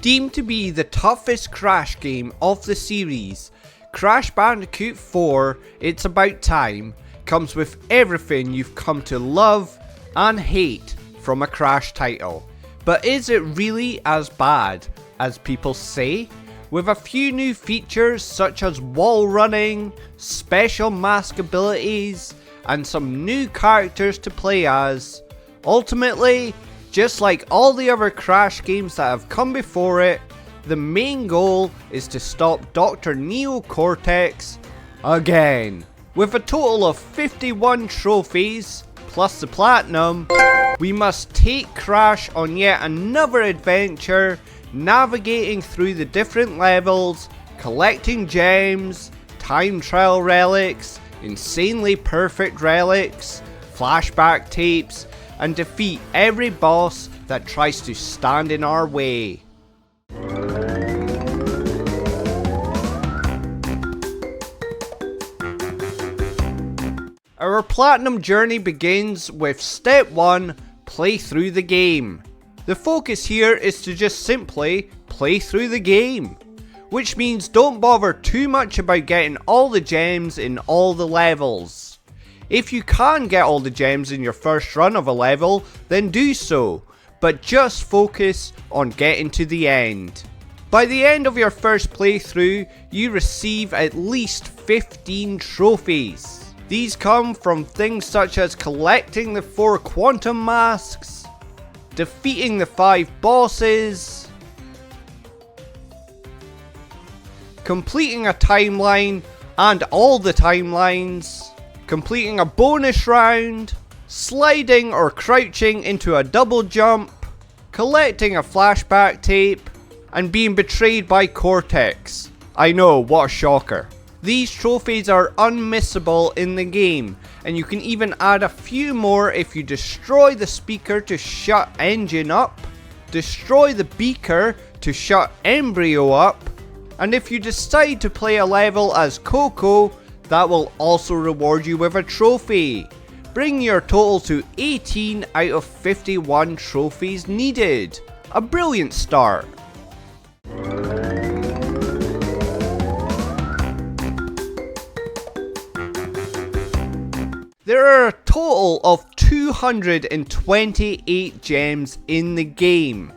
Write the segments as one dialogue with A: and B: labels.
A: Deemed to be the toughest Crash game of the series, Crash Bandicoot 4, It's About Time, comes with everything you've come to love and hate from a Crash title. But is it really as bad as people say? With a few new features such as wall running, special mask abilities, and some new characters to play as. Ultimately, just like all the other Crash games that have come before it, the main goal is to stop Dr. Neo Cortex again. With a total of 51 trophies, plus the platinum, we must take Crash on yet another adventure, navigating through the different levels, collecting gems, time trial relics, insanely perfect relics, flashback tapes, and defeat every boss that tries to stand in our way. Our platinum journey begins with step 1, play through the game. The focus here is to just simply play through the game, which means don't bother too much about getting all the gems in all the levels. If you can get all the gems in your first run of a level, then do so, but just focus on getting to the end. By the end of your first playthrough, you receive at least 15 trophies. These come from things such as collecting the 4 quantum masks, defeating the 5 bosses, completing a timeline and all the timelines, completing a bonus round, sliding or crouching into a double jump, collecting a flashback tape, and being betrayed by Cortex. I know, what a shocker. These trophies are unmissable in the game, and you can even add a few more if you destroy the speaker to shut engine up, destroy the beaker to shut embryo up, and if you decide to play a level as Coco, that will also reward you with a trophy, bringing your total to 18 out of 51 trophies needed. A brilliant start. There are a total of 228 gems in the game.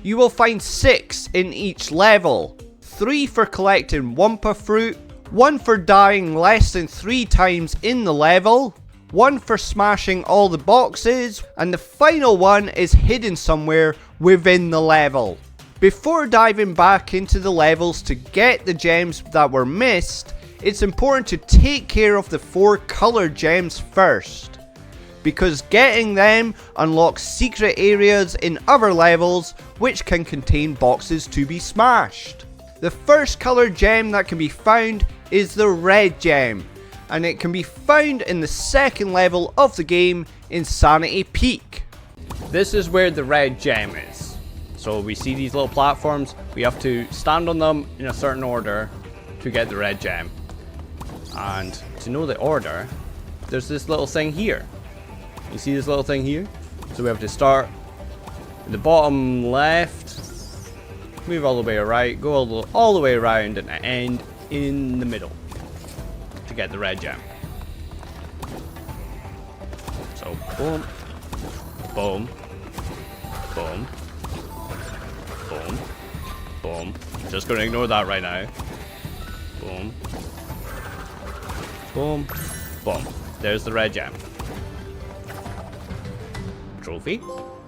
A: You will find 6 in each level, 3 for collecting Wumpa Fruit, 1 for dying less than 3 times in the level, 1 for smashing all the boxes, and the final one is hidden somewhere within the level. Before diving back into the levels to get the gems that were missed, it's important to take care of the 4 colored gems first, because getting them unlocks secret areas in other levels which can contain boxes to be smashed. The first colored gem that can be found is the red gem, and it can be found in the second level of the game, N.Sanely Peak. This is where the red gem is. So we see these little platforms, we have to stand on them in a certain order to get the red gem. And to know the order, there's this little thing here. You see this little thing here? So we have to start at the bottom left, move all the way right, go all the way around, and end in the middle to get the red gem. So boom, boom, boom, boom, boom. Just gonna ignore that right now. Boom. Boom, boom. There's the red gem. Trophy.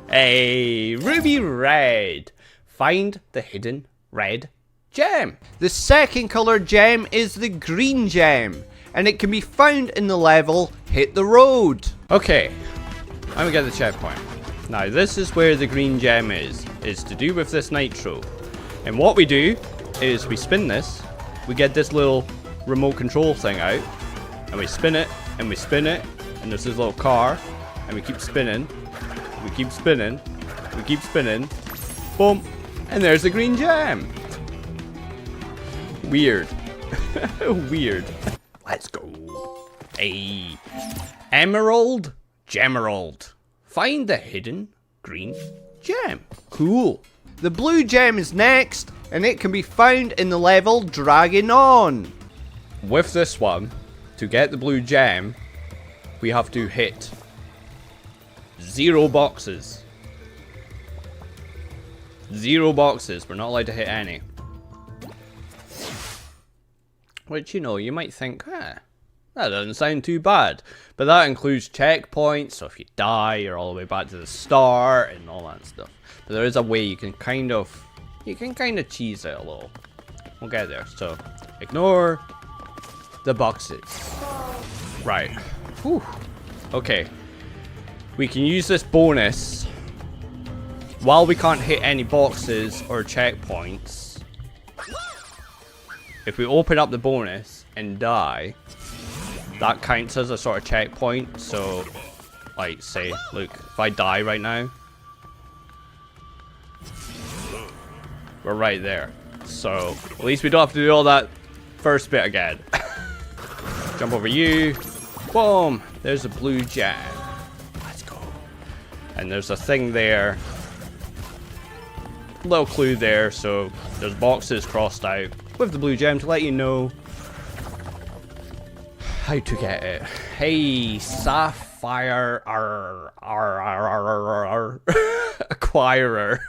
A: Hey, ruby red. Find the hidden red gem. The second colored gem is the green gem, and it can be found in the level Hit the Road. Okay, I'm gonna get the checkpoint. Now this is where the green gem is to do with this nitro. And what we do is we spin this, we get this little remote control thing out, and we spin it, and we spin it, and there's this little car, and we keep spinning, we keep spinning, we keep spinning, boom, and there's the green gem. Weird. Weird. Let's go. Hey. Emerald Gemerald. Find the hidden green gem. Cool. The blue gem is next, and it can be found in the level Dragging On. With this one, to get the blue gem, we have to hit 0 boxes. 0 boxes, we're not allowed to hit any. Which, you know, you might think, that doesn't sound too bad. But that includes checkpoints, so if you die, you're all the way back to the start and all that stuff. But there is a way you can kind of cheese it a little. We'll get there. So, ignore the boxes. Right. Whew. Okay. We can use this bonus while we can't hit any boxes or checkpoints. If we open up the bonus and die, that counts as a sort of checkpoint. So, like, say, look, if I die right now, we're right there. So, at least we don't have to do all that first bit again. Jump over you. Boom! There's a blue gem. Let's go. And there's a thing there. Little clue there, so there's boxes crossed out with the blue gem to let you know how to get it. Hey, Sapphire Acquirer.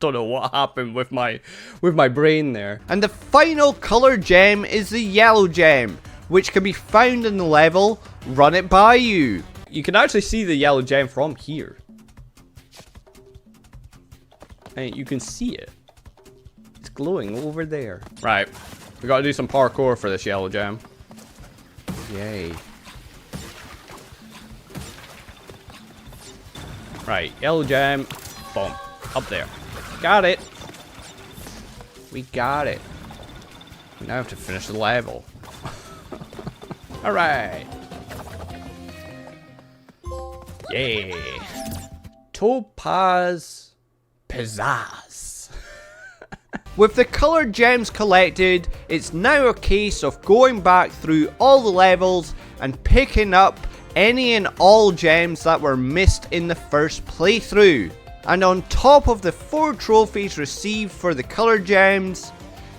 A: Don't know what happened with my brain there. And the final color gem is the yellow gem, which can be found in the level Run It By You. You can actually see the yellow gem from here. And you can see it. It's glowing over there. Right, we gotta do some parkour for this yellow gem. Yay. Right, yellow gem. Boom. Up there. Got it. We got it. We now have to finish the level. Alright. Yay. Topaz Pizzazz. With the colored gems collected, it's now a case of going back through all the levels and picking up any and all gems that were missed in the first playthrough. And on top of the 4 trophies received for the colored gems,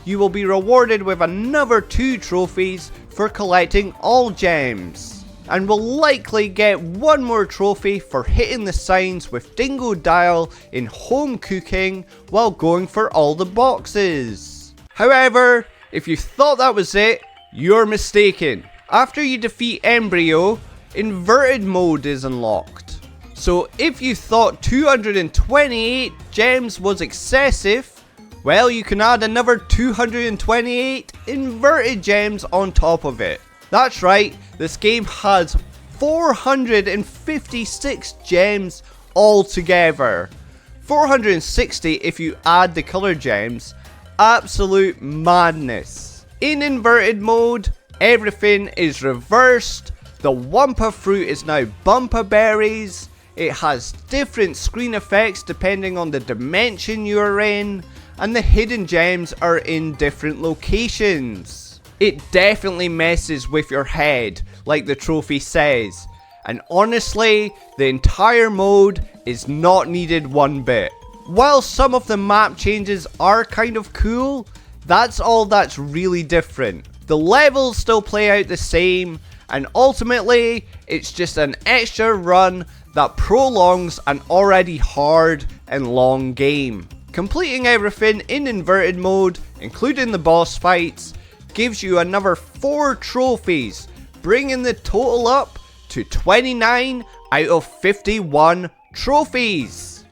A: you will be rewarded with another 2 trophies for collecting all gems. And will likely get 1 more trophy for hitting the signs with Dingo Dial in home cooking while going for all the boxes. However, if you thought that was it, you're mistaken. After you defeat Embryo, inverted mode is unlocked. So if you thought 228 gems was excessive, well, you can add another 228 inverted gems on top of it. That's right, this game has 456 gems altogether. 460 if you add the color gems. Absolute madness. In inverted mode, everything is reversed. The Wumpa fruit is now Bumpa berries. It has different screen effects depending on the dimension you're in. And the hidden gems are in different locations. It definitely messes with your head, like the trophy says. And honestly, the entire mode is not needed one bit. While some of the map changes are kind of cool, that's all that's really different. The levels still play out the same, and ultimately, it's just an extra run that prolongs an already hard and long game. Completing everything in inverted mode, including the boss fights, gives you another 4 trophies, bringing the total up to 29 out of 51 trophies.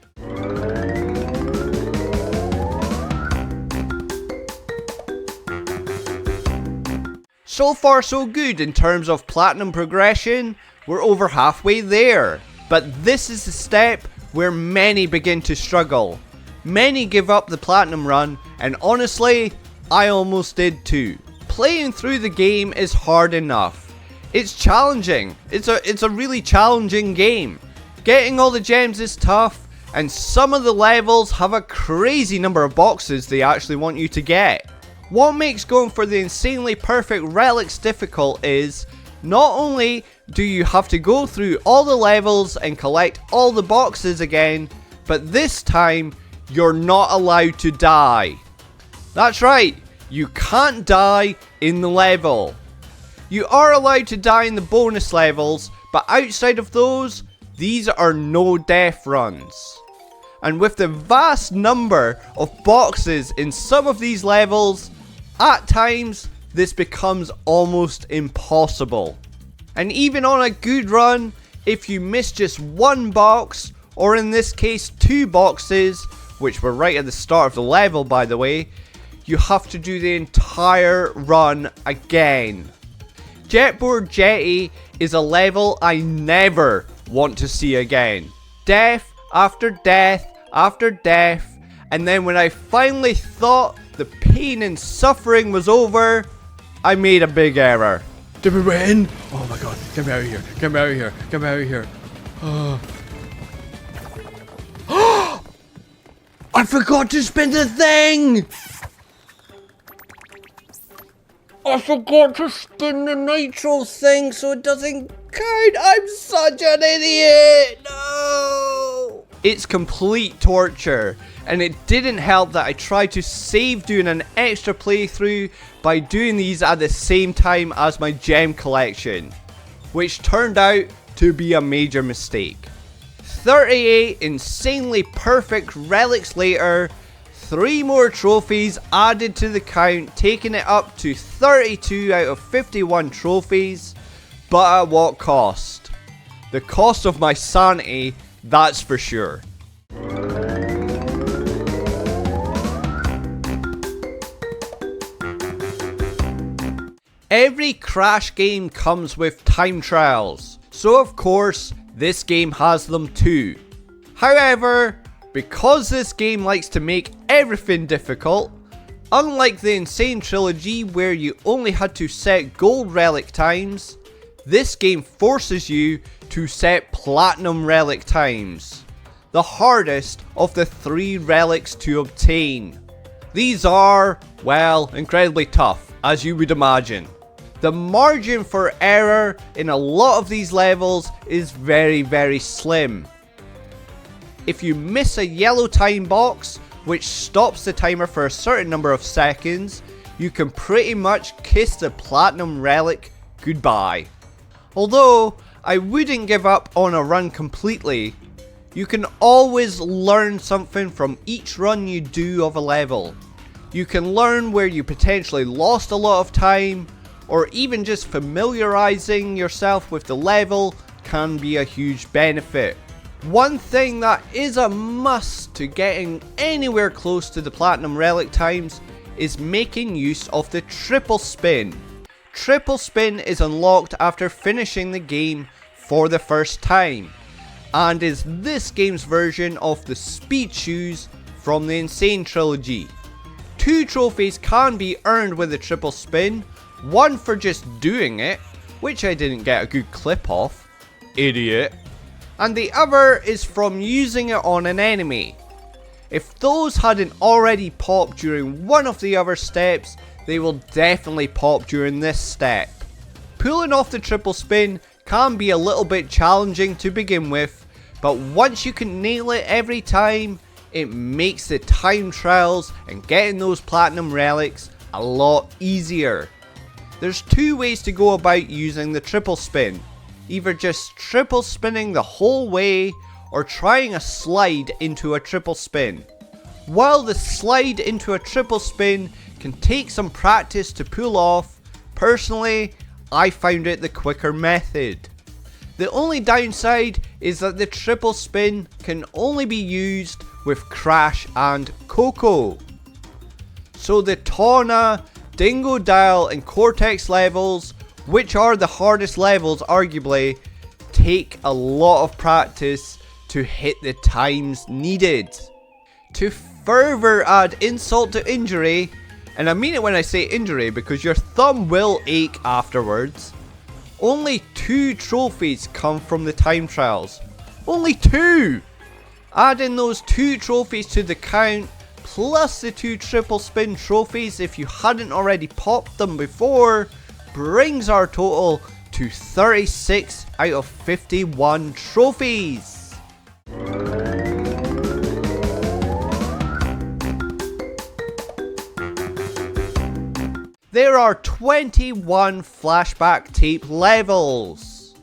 A: So far so good in terms of platinum progression. We're over halfway there. But this is the step where many begin to struggle. Many give up the platinum run, and honestly, I almost did too. Playing through the game is hard enough. It's challenging. It's a really challenging game. Getting all the gems is tough, and some of the levels have a crazy number of boxes they actually want you to get. What makes going for the insanely perfect relics difficult is, not only do you have to go through all the levels and collect all the boxes again, but this time you're not allowed to die. That's right, you can't die in the level. You are allowed to die in the bonus levels, but outside of those, these are no death runs. And with the vast number of boxes in some of these levels, at times this becomes almost impossible. And even on a good run, if you miss just one box, or in this case 2 boxes, which were right at the start of the level by the way, you have to do the entire run again. Jetboard Jetty is a level I never want to see again. Death after death after death, and then when I finally thought the pain and suffering was over, I made a big error.
B: Did we win? Oh my god, get me out of here, get me out of here, get me out of here.
A: I forgot to spin the thing! I forgot to spin the nitro thing so it doesn't count. I'm such an idiot! No! It's complete torture, and it didn't help that I tried to save doing an extra playthrough by doing these at the same time as my gem collection, which turned out to be a major mistake. 38 insanely perfect relics later, 3 more trophies added to the count, taking it up to 32 out of 51 trophies, but at what cost? The cost of my sanity, that's for sure. Every Crash game comes with time trials, so of course this game has them too. However, because this game likes to make everything difficult, unlike the Insane trilogy where you only had to set gold relic times, this game forces you to set platinum relic times, the hardest of the 3 relics to obtain. These are, well, incredibly tough, as you would imagine. The margin for error in a lot of these levels is very slim. If you miss a yellow time box, which stops the timer for a certain number of seconds, you can pretty much kiss the platinum relic goodbye. Although, I wouldn't give up on a run completely. You can always learn something from each run you do of a level. You can learn where you potentially lost a lot of time, or even just familiarizing yourself with the level can be a huge benefit. One thing that is a must to getting anywhere close to the platinum relic times is making use of the triple spin. Triple spin is unlocked after finishing the game for the first time, and is this game's version of the speed shoes from the Insane trilogy. 2 trophies can be earned with the triple spin, one for just doing it, which I didn't get a good clip of, idiot, and the other is from using it on an enemy. If those hadn't already popped during one of the other steps, they will definitely pop during this step. Pulling off the triple spin can be a little bit challenging to begin with, but once you can nail it every time, it makes the time trials and getting those platinum relics a lot easier. There's 2 ways to go about using the triple spin. Either just triple spinning the whole way, or trying a slide into a triple spin. While the slide into a triple spin can take some practice to pull off, personally, I found it the quicker method. The only downside is that the triple spin can only be used with Crash and Coco. So the Tawna, Dingo Dial and Cortex levels, which are the hardest levels arguably, take a lot of practice to hit the times needed. To further add insult to injury, and I mean it when I say injury because your thumb will ache afterwards, only 2 trophies come from the time trials. Only 2! Adding those 2 trophies to the count, plus the 2 triple spin trophies if you hadn't already popped them before, brings our total to 36 out of 51 trophies. There are 21 flashback tape levels.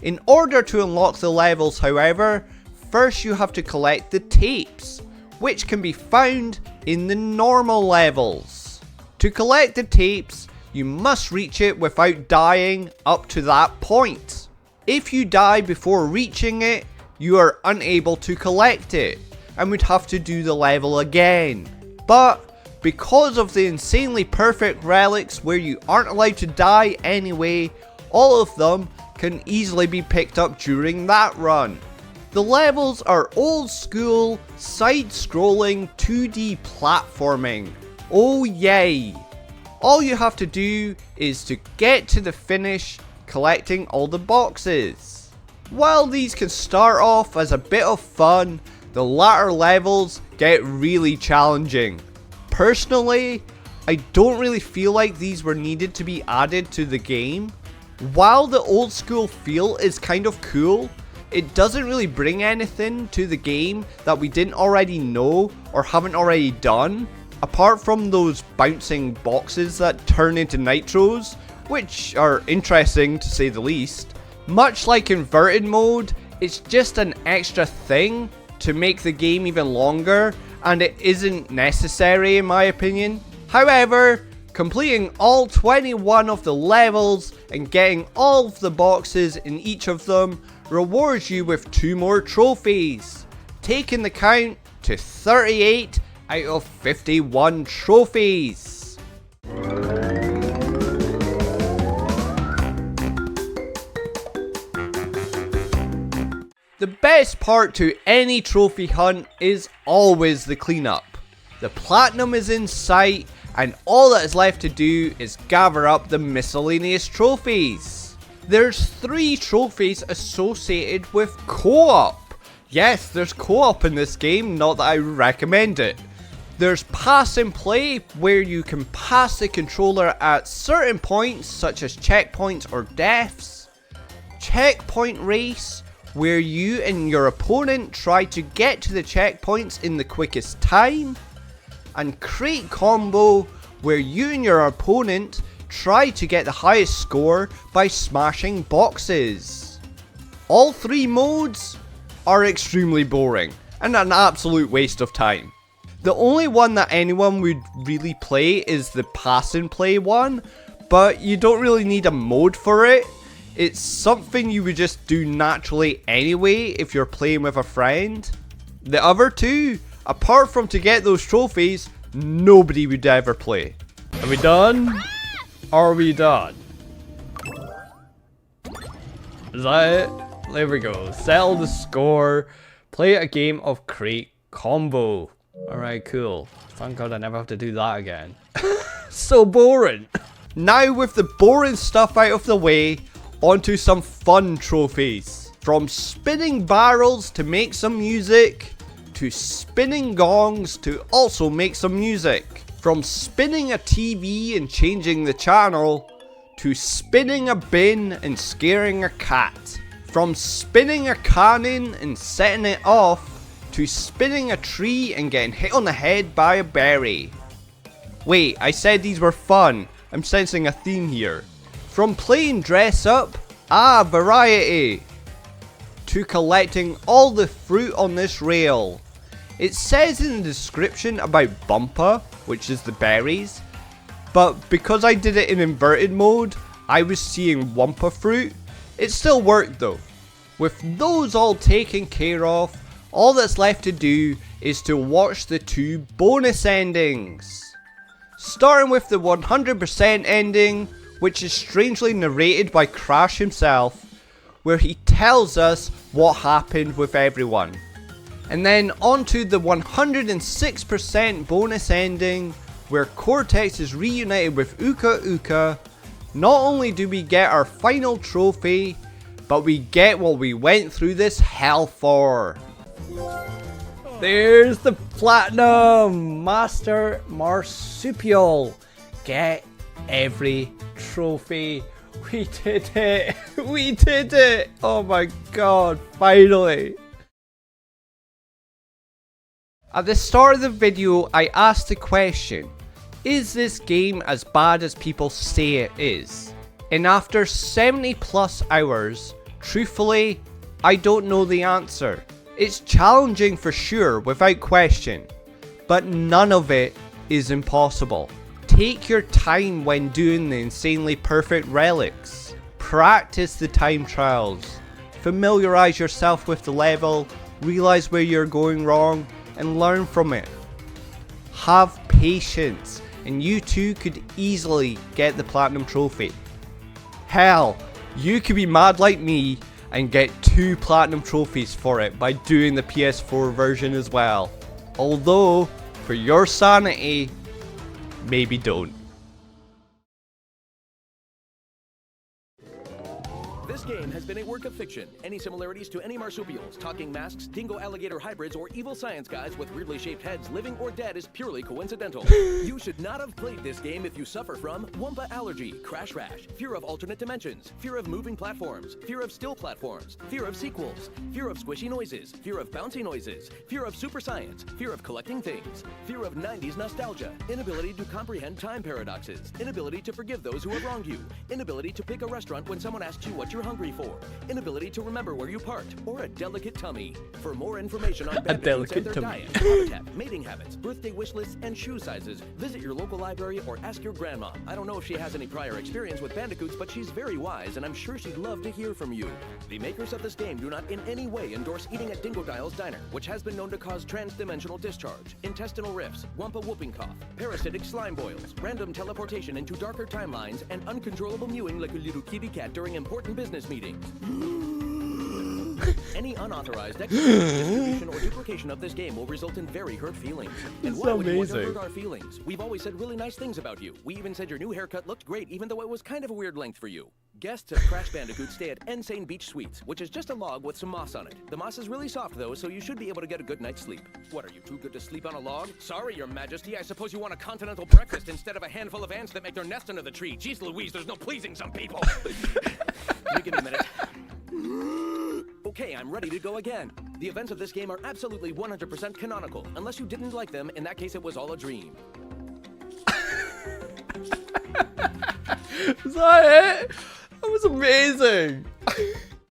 A: In order to unlock the levels, however, first you have to collect the tapes, which can be found in the normal levels. To collect the tapes, you must reach it without dying up to that point. If you die before reaching it, you are unable to collect it and would have to do the level again. But because of the insanely perfect relics where you aren't allowed to die anyway, all of them can easily be picked up during that run. The levels are old school, side-scrolling 2D platforming. Oh yay! All you have to do is to get to the finish collecting all the boxes. While these can start off as a bit of fun, the latter levels get really challenging. Personally, I don't really feel like these were needed to be added to the game. While the old school feel is kind of cool, it doesn't really bring anything to the game that we didn't already know or haven't already done, apart from those bouncing boxes that turn into nitros, which are interesting to say the least. Much like inverted mode, it's just an extra thing to make the game even longer, and it isn't necessary in my opinion. However, completing all 21 of the levels and getting all of the boxes in each of them rewards you with 2 more trophies, taking the count to 38 out of 51 trophies. The best part to any trophy hunt is always the cleanup. The platinum is in sight, and all that is left to do is gather up the miscellaneous trophies. There's 3 trophies associated with co-op. Yes, there's co-op in this game, not that I recommend it. There's pass and play, where you can pass the controller at certain points such as checkpoints or deaths. Checkpoint race, where you and your opponent try to get to the checkpoints in the quickest time. And crate combo, where you and your opponent try to get the highest score by smashing boxes. All 3 modes are extremely boring and an absolute waste of time. The only one that anyone would really play is the pass and play one, but you don't really need a mode for it. It's something you would just do naturally anyway if you're playing with a friend. The other 2, apart from to get those trophies, nobody would ever play.
B: Are we done? Are we done? Is that it? There we go. Settle the score. Play a game of crate combo. Alright, cool. Thank God I never have to do that again. So boring.
A: Now with the boring stuff out of the way, onto some fun trophies. From spinning barrels to make some music, to spinning gongs to also make some music. From spinning a TV and changing the channel, to spinning a bin and scaring a cat. From spinning a cannon and setting it off, to spinning a tree and getting hit on the head by a berry. Wait, I said these were fun. I'm sensing a theme here. From playing dress up, variety, to collecting all the fruit on this rail. It says in the description about Bumpa, which is the berries, but because I did it in inverted mode, I was seeing Wumpa fruit. It still worked though. With those all taken care of, all that's left to do is to watch the 2 bonus endings. Starting with the 100% ending, which is strangely narrated by Crash himself, where he tells us what happened with everyone. And then onto the 106% bonus ending, where Cortex is reunited with Uka Uka. Not only do we get our final trophy, but we get what we went through this hell for.
B: There's the platinum master marsupial. Get every trophy. We did it. We did it. Oh my god, finally.
A: At the start of the video, I asked the question, Is this game as bad as people say it is? And after 70 plus hours, truthfully, I don't know the answer. It's challenging for sure, without question, but none of it is impossible. Take your time when doing the insanely perfect relics. Practice the time trials. Familiarize yourself with the level, realize where you're going wrong, and learn from it. Have patience, and you too could easily get the platinum trophy. Hell, you could be mad like me and get 2 platinum trophies for it by doing the PS4 version as well. Although, for your sanity, maybe don't.
C: This game has been a work of fiction. Any similarities to any marsupials, talking masks, dingo-alligator hybrids, or evil science guys with weirdly shaped heads, living or dead, is purely coincidental. You should not have played this game if you suffer from Wumpa allergy, crash rash, fear of alternate dimensions, fear of moving platforms, fear of still platforms, fear of sequels, fear of squishy noises, fear of bouncy noises, fear of super science, fear of collecting things, fear of 90s nostalgia, inability to comprehend time paradoxes, inability to forgive those who have wronged you, inability to pick a restaurant when someone asks you what you're hungry for, inability to remember where you parked, or a delicate tummy. For more information on bandicoots and their diet, habitat, mating habits, birthday wish lists, and shoe sizes, visit your local library or ask your grandma. I don't know if she has any prior experience with bandicoots, but she's very wise, and I'm sure she'd love to hear from you. The makers of this game do not in any way endorse eating at Dingodile's Diner, which has been known to cause trans-dimensional discharge, intestinal rifts, Wumpa whooping cough, parasitic slime boils, random teleportation into darker timelines, and uncontrollable mewing like a little kitty cat during important business meetings. Any unauthorized execution, distribution, or duplication of this game will result in very hurt feelings. And why would you want to hurt our feelings? We've always said really nice things about you. We even said your new haircut looked great, even though it was kind of a weird length for you. Guests of Crash Bandicoot stay at N.Sanely Beach Suites, which is just a log with some moss on it. The moss is really soft though, so you should be able to get a good night's sleep. What, are you too good to sleep on a log? Sorry, Your Majesty, I suppose you want a continental breakfast instead of a handful of ants that make their nest under the tree. Jeez Louise, there's no pleasing some people. Give me a minute. Okay, I'm ready to go again. The events of this game are absolutely 100% canonical. Unless you didn't like them, in that case it was all a dream.
B: Is that it? That was amazing.